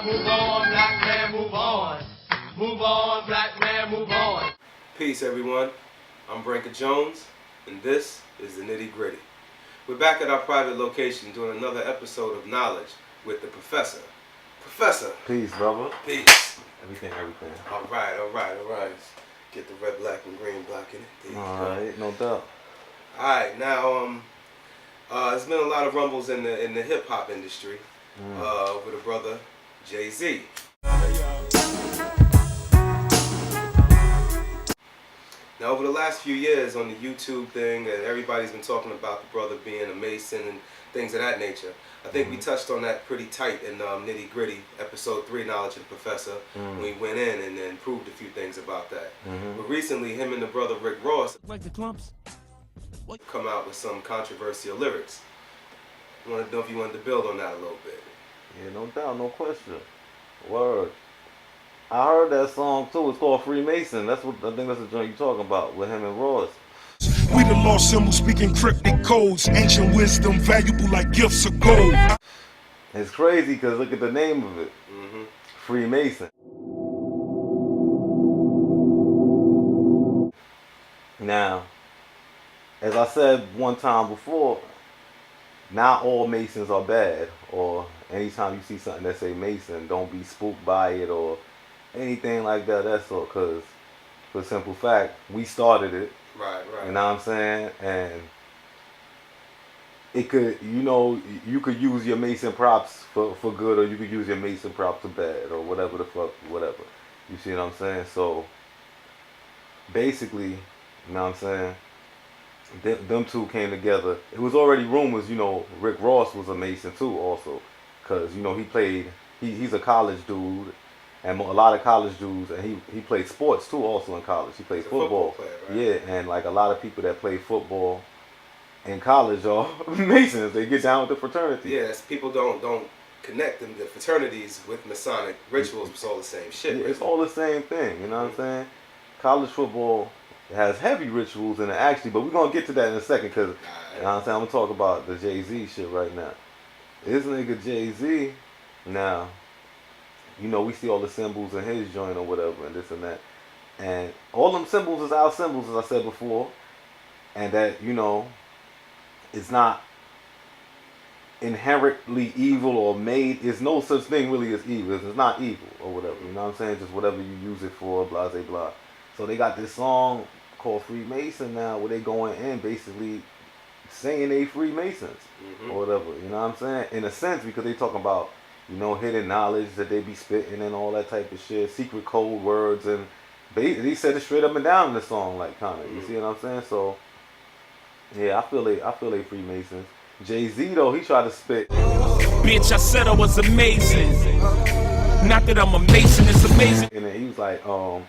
man, move on. Black man, move on. Move on, black man, move on. Peace, everyone. I'm Branka Jones, and this is the Nitty Gritty. We're back at our private location doing another episode of Knowledge with the Professor. Professor. Peace, brother. Peace. Everything. All right. Get the red, black, and green block in it. All right, no doubt. All right, now there's been a lot of rumbles in the hip hop industry with a brother Jay-Z. Now, over the last few years on the YouTube thing, and everybody's been talking about the brother being a Mason and things of that nature. I think we touched on that pretty tight in Nitty Gritty, episode 3, Knowledge of the Professor, when we went in and then proved a few things about that. But recently, him and the brother Rick Ross like the clumps. come out with some controversial lyrics. I want to know if you wanted to build on that a little bit. Yeah, no doubt, no question. Word. I heard that song too. It's called Freemason. I think that's the joint you're talking about with him and Ross. We the lost symbol speaking cryptic codes, ancient wisdom valuable like gifts of gold. It's crazy because look at the name of it. Freemason. Now, as I said one time before, not all Masons are bad, or anytime you see something that say Mason, don't be spooked by it or anything like that. That's all, because for the simple fact, we started it. Right. You know what I'm saying? And it could, you could use your Mason props for good, or you could use your Mason props for bad, or whatever the fuck, whatever. You see what I'm saying? So, basically, you know what I'm saying? Them two came together. It was already rumors, Rick Ross was a Mason too also. Because, he's a college dude. And a lot of college dudes, and he played sports too also in college. He played football. Player, right? Yeah, and like a lot of people that play football in college are Masons. They get down with the fraternity. Yes, people don't connect them, the fraternities with Masonic rituals. It's all the same shit. Yeah, really. it's all the same thing, you know what I'm saying? College football has heavy rituals in it actually, but we're going to get to that in a second because, you know what I'm saying, I'm going to talk about the Jay-Z shit right now. This nigga Jay-Z, now, we see all the symbols in his joint or whatever and this and that. And all them symbols is our symbols, as I said before. And that, it's not inherently evil or made. There's no such thing really as evil. It's not evil or whatever. You know what I'm saying? Just whatever you use it for, blah, blah, blah. So they got this song called Freemason now where they going in basically saying they Freemasons or whatever. You know what I'm saying? In a sense, because they talking about hidden knowledge that they be spitting and all that type of shit, secret code words, and they said it straight up and down in the song, like kind of. You see what I'm saying? So yeah, I feel they Freemasons. Jay-Z though, he tried to spit. Bitch, I said I was amazing. Not that I'm a Mason, it's amazing. And then he was like, I'm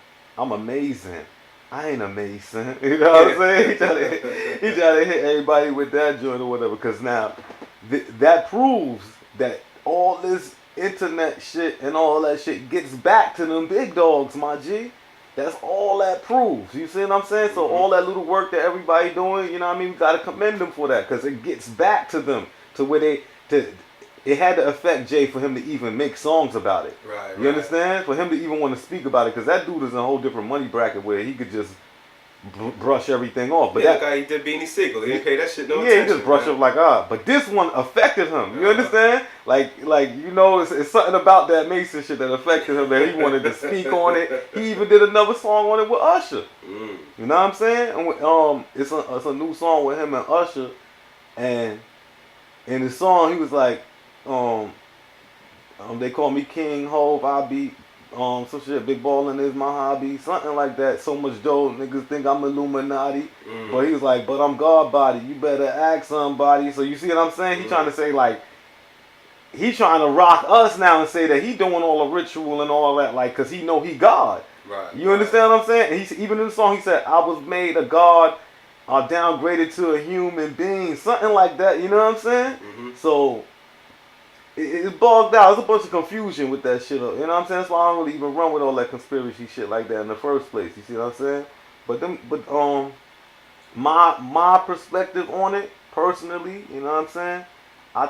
amazing. I ain't a Mason. You know what I'm saying? He tried to hit everybody with that joint or whatever. Because now that proves that all this internet shit and all that shit gets back to them big dogs, my G. That's all that proves. You see what I'm saying? So all that little work that everybody doing, you know what I mean? We got to commend them for that because it gets back to them to where it had to affect Jay for him to even make songs about it. Right. You understand? For him to even want to speak about it because that dude is in a whole different money bracket where he could just brush everything off. But that guy, he did Beanie Siegel. He didn't pay that shit no attention. Yeah, he just brushed up like, But this one affected him. You understand? Like it's something about that Mason shit that affected him that he wanted to speak on it. He even did another song on it with Usher. You know what I'm saying? And it's a new song with him and Usher. And in the song, he was like, they call me King Hov, I be some shit, big ballin' is my hobby, something like that. So much dope, niggas think I'm Illuminati. But he was like, but I'm God body, you better ask somebody. So you see what I'm saying? He trying to say like, he trying to rock us now and say that he doing all the ritual and all that, like, cause he know he God. Right. You understand what I'm saying? And even in the song he said, I was made a God, downgraded to a human being, something like that. You know what I'm saying? So it's bugged out. There's a bunch of confusion with that shit. You know what I'm saying? That's why I don't really even run with all that conspiracy shit like that in the first place. You see what I'm saying? But my perspective on it personally, you know what I'm saying? I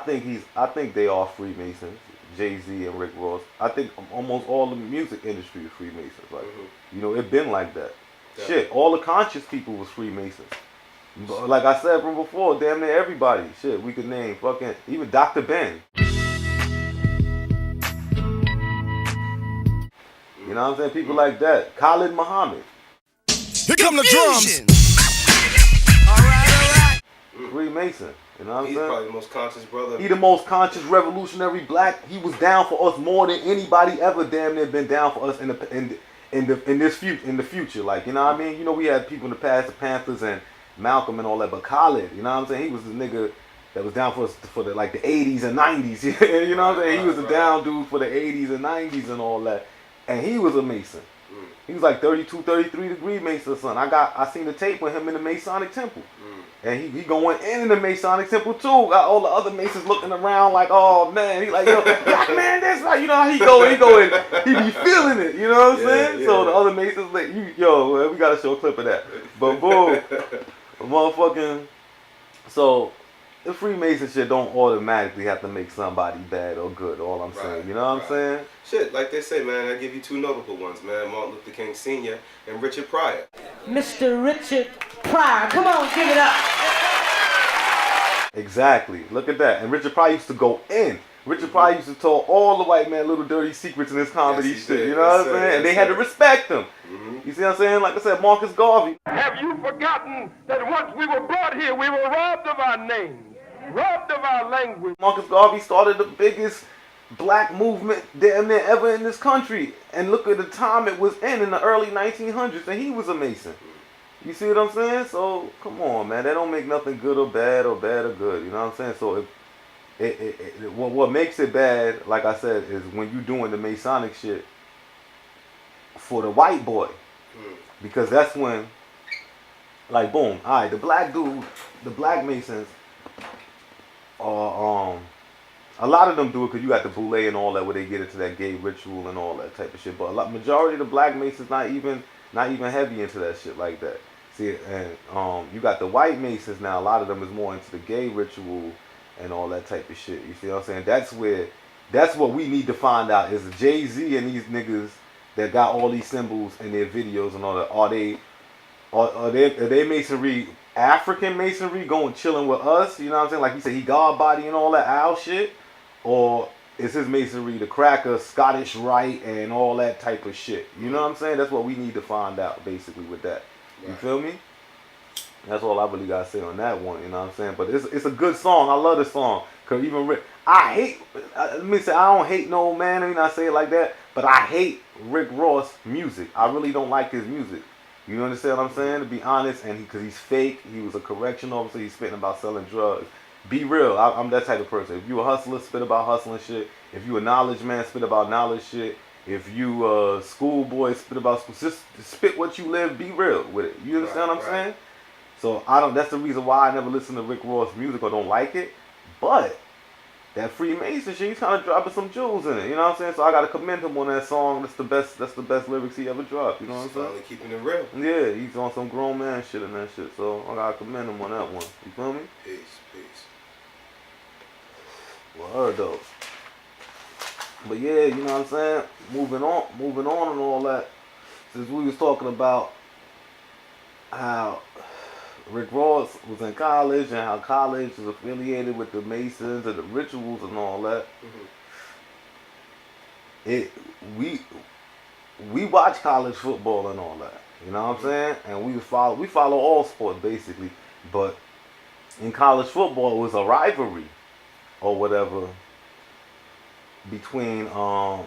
think they are Freemasons. Jay-Z and Rick Ross. I think almost all the music industry is Freemasons. Like, you know, it been like that. Yeah. Shit, all the conscious people was Freemasons. But like I said from before, damn near everybody. Shit, we could name fucking even Dr. Ben. You know what I'm saying? People like that. Khalid Muhammad. Here come the drums. Freemason. You know what I'm He's saying? probably the most conscious brother. He the most conscious revolutionary black. He was down for us more than anybody ever damn near been down for us in the future. Like, you know what I mean? You know, we had people in the past, the Panthers and Malcolm and all that, but Khalid, you know what I'm saying? He was the nigga that was down for us for the 80s and 90s. You know what I'm saying? He was a down dude for the 80s and 90s and all that. And he was a Mason. He was like 32, 33 degree Mason, son. I seen the tape with him in the Masonic Temple. And he going in the Masonic Temple too. Got all the other Masons looking around like, oh man. He like, yo, black man, that's right. You know how he go and he be feeling it. You know what I'm saying? Yeah. So the other Masons like, we gotta show a clip of that. But boom, motherfucking. So the Freemason shit don't automatically have to make somebody bad or good. All I'm saying, you know what I'm saying? Shit, like they say, man, I give you two notable ones, man. Martin Luther King Sr. and Richard Pryor. Mr. Richard Pryor. Come on, give it up. Exactly. Look at that. And Richard Pryor used to go in. Richard Pryor used to tell all the white man little dirty secrets in his comedy Yes, he shit. did. You know Yes, what I'm sir. saying? Yes, And they had to sir. respect him. You see what I'm saying? Like I said, Marcus Garvey. Have you forgotten that once we were brought here, we were robbed of our names, robbed of our language? Marcus Garvey started the biggest black movement damn near ever in this country. And look at the time it was in the early 1900s. And he was a Mason. You see what I'm saying? So, come on, man. That don't make nothing good or bad or good. You know what I'm saying? So, what makes it bad, like I said, is when you doing the Masonic shit for the white boy. Because that's when, like, boom, all right, the black dude, the black Masons are, a lot of them do it because you got the boule and all that where they get into that gay ritual and all that type of shit. But majority of the black Masons not even heavy into that shit like that. See, and you got the white Masons now. A lot of them is more into the gay ritual and all that type of shit. You see what I'm saying? That's what we need to find out is Jay-Z and these niggas that got all these symbols in their videos and all that. Are they Masonry, African Masonry going chilling with us? You know what I'm saying? Like he said, he God body and all that owl shit. Or is his Masonry the cracker, Scottish Rite, and all that type of shit? You know what I'm saying? That's what we need to find out, basically, with that. You feel me? That's all I really got to say on that one, you know what I'm saying? But it's a good song. I love this song. Because even Rick, let me say, I don't hate no man, I mean, I say it like that, but I hate Rick Ross music. I really don't like his music. You understand what I'm saying? To be honest, and because he's fake, he was a correction officer, he's spitting about selling drugs. Be real. I'm that type of person. If you a hustler, spit about hustling shit. If you a knowledge man, spit about knowledge shit. If you a schoolboy, spit about school. Just spit what you live. Be real with it. You understand what I'm saying? So that's the reason why I never listen to Rick Ross music or don't like it. But that Freemason shit, he's kind of dropping some jewels in it. You know what I'm saying? So I gotta commend him on that song. That's the best lyrics he ever dropped. You know what I'm saying? Finally keeping it real. Yeah, he's on some grown man shit and that shit. So I gotta commend him on that one. You feel me? Peace. Word though. But yeah, you know what I'm saying? Moving on and all that. Since we was talking about how Rick Ross was in college and how college is affiliated with the Masons and the rituals and all that. We watch college football and all that. You know what I'm saying? And we follow all sports basically. But in college football it was a rivalry or whatever between the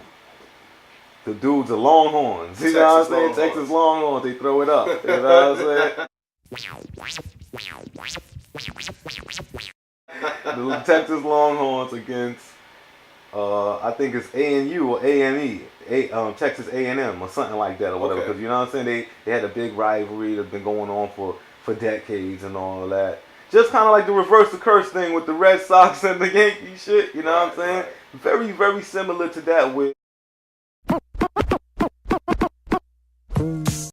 dudes, the Longhorns. You know what I'm saying? Texas Longhorns, they throw it up. You know what I'm saying? The Texas Longhorns against I think it's A&U or A&E, Texas A&M or something like that or whatever. Because you know what I'm saying? They had a big rivalry that's been going on for decades and all that. Just kind of like the reverse the curse thing with the Red Sox and the Yankees shit. You know what I'm saying? Very, very similar to that with